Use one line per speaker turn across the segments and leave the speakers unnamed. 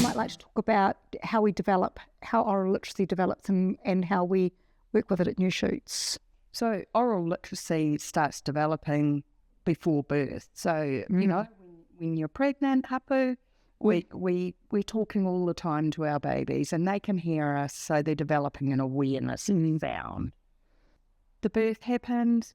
might like to talk about how oral literacy develops and how we work with it at New Shoots.
So oral literacy starts developing before birth. So, when you're pregnant, hapu, we're talking all the time to our babies and they can hear us, so they're developing an awareness in sound. The birth happens.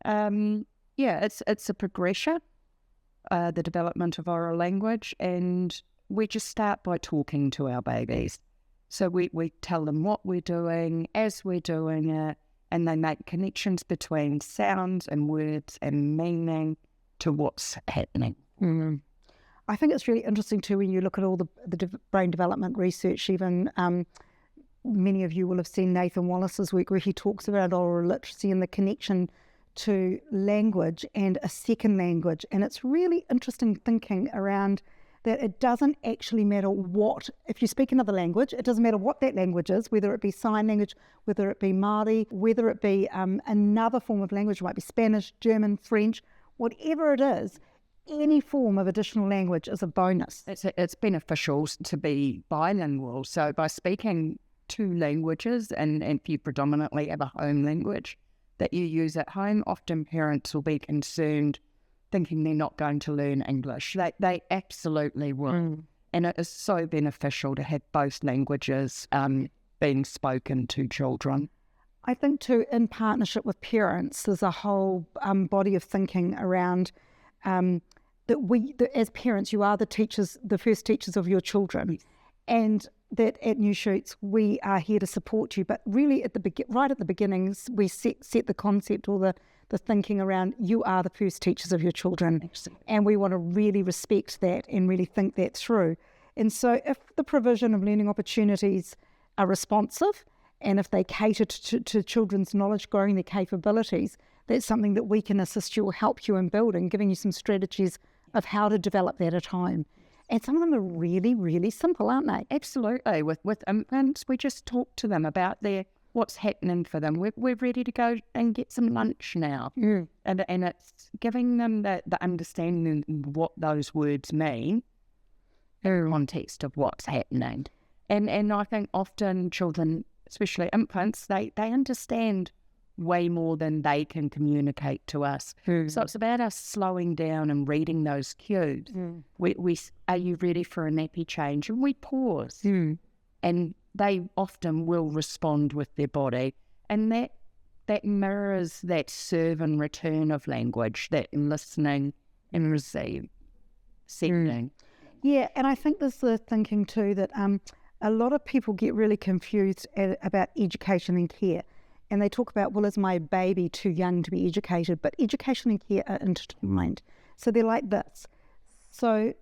It's a progression, the development of oral language, and we just start by talking to our babies. So we tell them what we're doing as we're doing it, and they make connections between sounds and words and meaning to what's happening.
Mm. I think it's really interesting too when you look at all the brain development research. Even many of you will have seen Nathan Wallace's work where he talks about oral literacy and the connection to language and a second language. And it's really interesting thinking around that it doesn't actually matter if you speak another language, it doesn't matter what that language is, whether it be sign language, whether it be Māori, whether it be another form of language, it might be Spanish, German, French, whatever it is, any form of additional language is a bonus.
It's beneficial to be bilingual. So by speaking two languages, and if you predominantly have a home language that you use at home, often parents will be concerned thinking they're not going to learn English. They absolutely will. Mm. And it is so beneficial to have both languages being spoken to children.
I think too, in partnership with parents, there's a whole body of thinking around that as parents, you are the first teachers of your children. Yes. And that at New Shoots, we are here to support you. But really, right at the beginnings, we set the concept or the thinking around you are the first teachers of your children.
Absolutely.
And we want to really respect that and really think that through. And so if the provision of learning opportunities are responsive and if they cater to children's knowledge, growing their capabilities, that's something that we can assist you or help you in building, giving you some strategies of how to develop that at home. And some of them are really, really simple, aren't they?
Absolutely. With infants, we just talk to them about what's happening for them. We're ready to go and get some lunch now.
Mm.
And it's giving them the understanding of what those words mean in the context of what's happening. And I think often children, especially infants, they understand way more than they can communicate to us. Mm. So it's about us slowing down and reading those cues. Mm. We are you ready for a nappy change? And we pause. Mm. And they often will respond with their body. And that mirrors that serve and return of language, that listening and receiving.
Yeah, and I think there's the thinking too that a lot of people get really confused about education and care. And they talk about, well, is my baby too young to be educated? But education and care are intertwined. So they're like this. So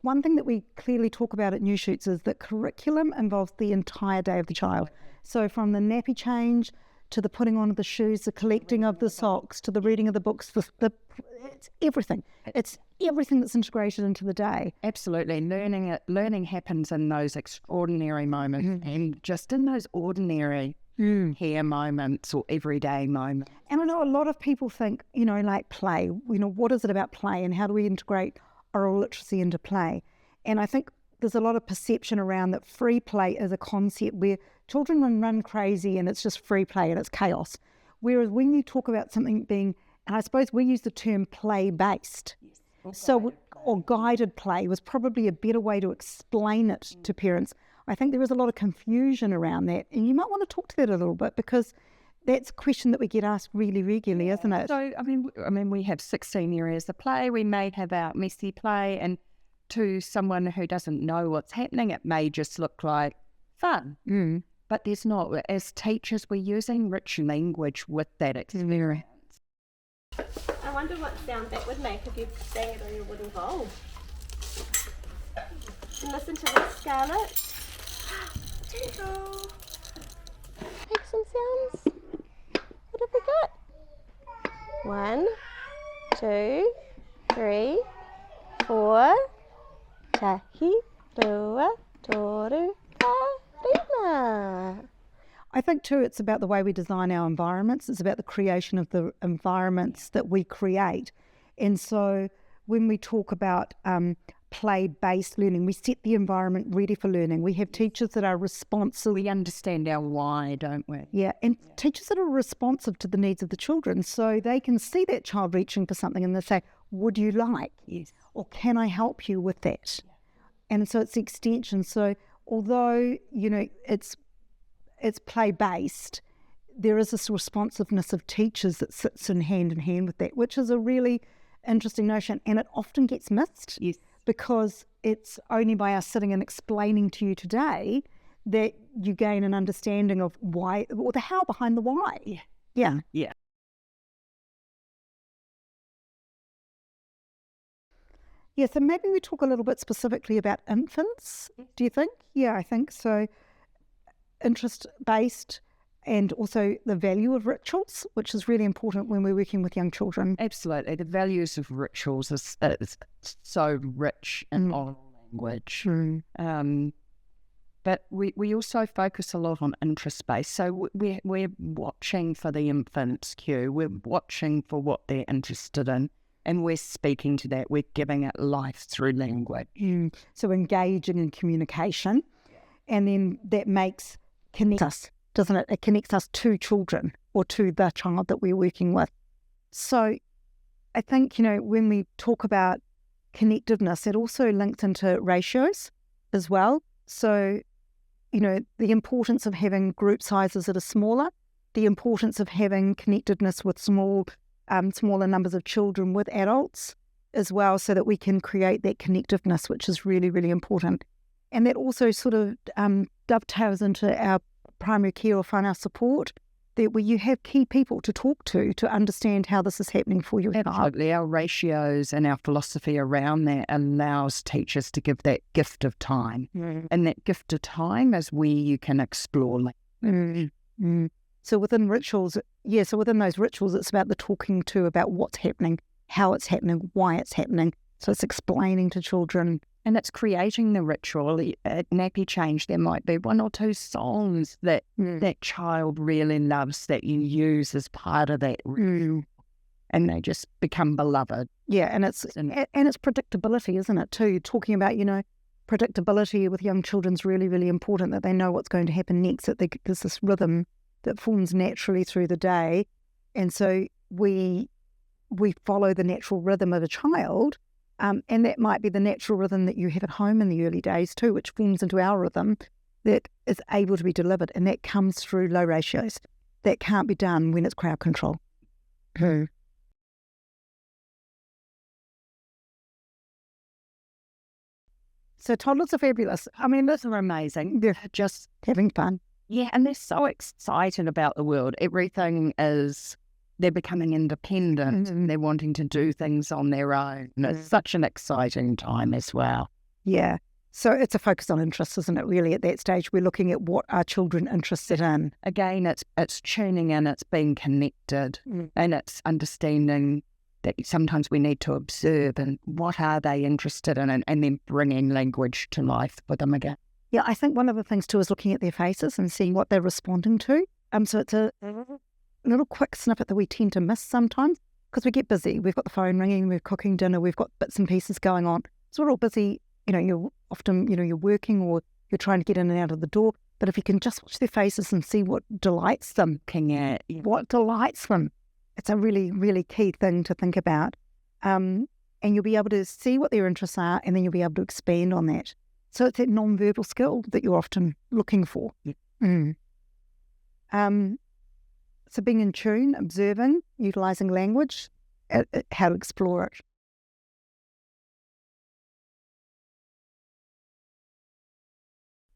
one thing that we clearly talk about at New Shoots is that curriculum involves the entire day of the child. So from the nappy change to the putting on of the shoes, the collecting of the socks, to the reading of the books, it's everything. It's everything that's integrated into the day.
Absolutely. Learning happens in those extraordinary moments and just in those ordinary care moments or everyday moments.
And I know a lot of people think, like play, what is it about play and how do we integrate oral literacy into play? And I think there's a lot of perception around that free play is a concept where children run crazy and it's just free play and it's chaos. Whereas when you talk about something being, and I suppose we use the term play-based, or guided play was probably a better way to explain it to parents. I think there is a lot of confusion around that, and you might want to talk to that a little bit because that's a question that we get asked really regularly, isn't it?
So, I mean, we have 16 areas of play. We may have our messy play, and to someone who doesn't know what's happening, it may just look like fun. Mm. But there's not. As teachers, we're using rich language with that experience.
I wonder what sound that would make if you sang it on your wooden bowl. And listen to this, Scarlett. Tinkle. Make some sounds. What have we got? 1, 2, 3, 4. Tahi, rua, toru, karima.
I think too it's about the way we design our environments. It's about the creation of the environments that we create. And so when we talk about play-based learning. We set the environment ready for learning. We have teachers that are responsive.
We understand our why, don't we?
Yeah, and teachers that are responsive to the needs of the children, so they can see that child reaching for something and they say, would you like?
Yes.
Or can I help you with that? Yeah. And so it's the extension. So although, it's play-based, there is this responsiveness of teachers that sits in hand with that, which is a really interesting notion. And it often gets missed.
Yes.
Because it's only by us sitting and explaining to you today that you gain an understanding of why, or the how behind the why.
Yeah.
Yeah.
Yeah.
Yeah, so maybe we talk a little bit specifically about infants, do you think? Yeah, I think so. Interest-based and also the value of rituals, which is really important when we're working with young children.
Absolutely. The values of rituals is so rich in oral language. But we also focus a lot on interest-based. So we're watching for the infant's cue. We're watching for what they're interested in. And we're speaking to that. We're giving it life through language.
So engaging in communication. And then that connects us, doesn't it? It connects us to children or to the child that we're working with. So I think, when we talk about connectiveness, it also links into ratios as well. So, the importance of having group sizes that are smaller, the importance of having connectedness with smaller numbers of children with adults as well, so that we can create that connectiveness, which is really, really important. And that also sort of dovetails into our primary care or whānau support, that where you have key people to talk to understand how this is happening for you.
Absolutely. Our ratios and our philosophy around that allows teachers to give that gift of time. And that gift of time is where you can explore language.
So within rituals, within those rituals, it's about the talking to about what's happening, how it's happening, why it's happening. So it's explaining to children.
And it's creating the ritual. At nappy change, there might be one or two songs that that child really loves that you use as part of that ritual. And they just become beloved.
Yeah, and it's predictability, isn't it, too? Talking about, predictability with young children is really, really important, that they know what's going to happen next, that there's this rhythm that forms naturally through the day. And so we follow the natural rhythm of a child, and that might be the natural rhythm that you have at home in the early days too, which forms into our rhythm that is able to be delivered, and that comes through low ratios. That can't be done when it's crowd control. So toddlers are fabulous. I mean, those are amazing. They're just having fun.
Yeah, and they're so excited about the world. They're becoming independent and they're wanting to do things on their own. And it's such an exciting time as well.
Yeah. So it's a focus on interest, isn't it, really? At that stage, we're looking at what are children interested in.
Again, it's tuning in, it's being connected, and it's understanding that sometimes we need to observe and what are they interested in, and then bringing language to life for them again.
Yeah, I think one of the things too is looking at their faces and seeing what they're responding to. So it's a little quick snippet that we tend to miss sometimes because we get busy. We've got the phone ringing, we're cooking dinner, we've got bits and pieces going on. So we're all busy. You're often, you're working or you're trying to get in and out of the door. But if you can just watch their faces and see what delights them, what delights them, it's a really, really key thing to think about. And you'll be able to see what their interests are, and then you'll be able to expand on that. So it's that non-verbal skill that you're often looking for. So being in tune, observing, utilising language, how to explore it.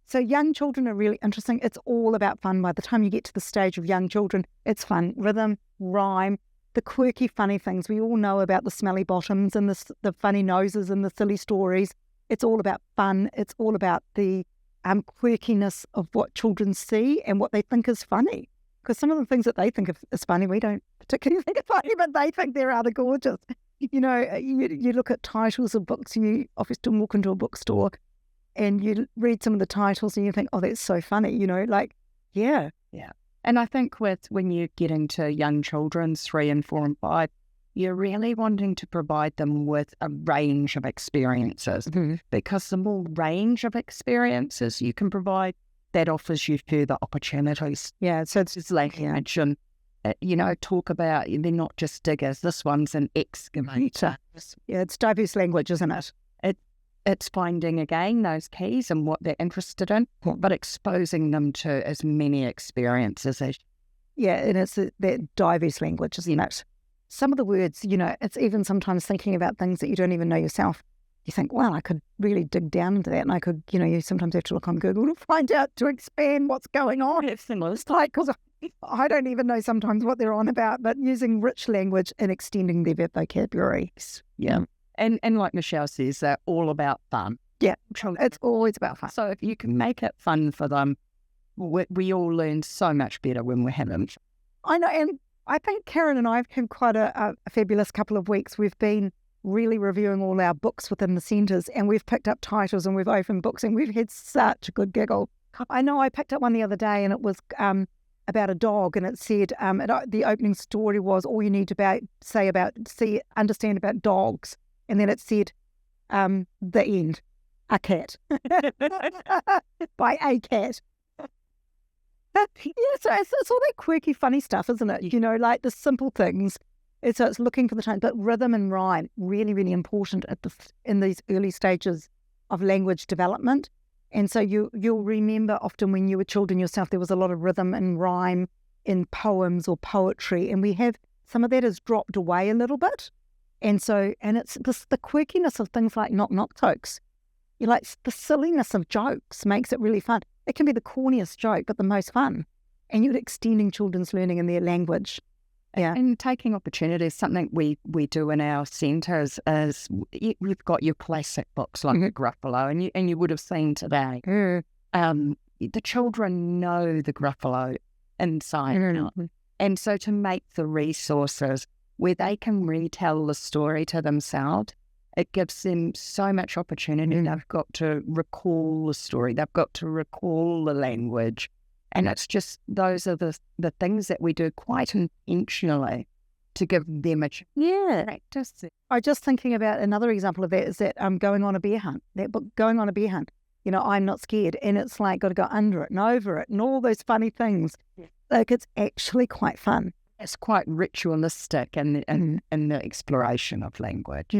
So young children are really interesting. It's all about fun. By the time you get to the stage of young children, it's fun. Rhythm, rhyme, the quirky, funny things. We all know about the smelly bottoms and the funny noses and the silly stories. It's all about fun. It's all about the quirkiness of what children see and what they think is funny. Because some of the things that they think is funny, we don't particularly think are funny, but they think they're rather gorgeous. You look at titles of books. You often walk into a bookstore and you read some of the titles and you think, oh, that's so funny, yeah.
And I think when you're getting to young children, 3 and 4 and 5, you're really wanting to provide them with a range of experiences, because the more range of experiences you can provide, that offers you further opportunities.
Yeah, so
It's like you mentioned, talk about they're not just diggers. This one's an excavator.
yeah, it's diverse language, isn't it?
It's finding again those keys and what they're interested in, but exposing them to as many experiences as.
Yeah, and it's that diverse language, isn't it? Some of the words, it's even sometimes thinking about things that you don't even know yourself. You think, well, I could really dig down into that, and I could, you sometimes have to look on Google to find out, to expand what's going on. It's like, because I don't even know sometimes what they're on about, but using rich language and extending their vocabulary.
Yeah. And like Michelle says, they're all about fun.
Yeah, it's always about fun.
So if you can make it fun for them, we all learn so much better when we're having.
I know, and I think Karyn and I have had quite a fabulous couple of weeks. We've been really reviewing all our books within the centres, and we've picked up titles and we've opened books, and we've had such a good giggle. I know I picked up one the other day, and it was about a dog, and it said the opening story was all you need to understand about dogs. And then it said, the end, a cat, by a cat. Yeah, so it's all that quirky, funny stuff, isn't it? Like the simple things. So it's looking for the tone, but rhythm and rhyme, really, really important in these early stages of language development. And so you'll remember often when you were children yourself, there was a lot of rhythm and rhyme in poems or poetry, and we have some of that has dropped away a little bit. And it's the quirkiness of things like knock jokes. The silliness of jokes makes it really fun. It can be the corniest joke, but the most fun. And you're extending children's learning in their language. Yeah.
And taking opportunities, something we do in our centres is we've got your classic books like the Gruffalo, and you would have seen today. The children know the Gruffalo inside out. And so to make the resources where they can retell the story to themselves, it gives them so much opportunity. They've got to recall the story. They've got to recall the language. And it's just, those are the things that we do quite intentionally to give them a practice.
I'm just thinking about another example of that is that Going on a Bear Hunt. That book, Going on a Bear Hunt. I'm not scared. And it's like got to go under it and over it and all those funny things. Yeah. Like it's actually quite fun.
It's quite ritualistic in the exploration of language.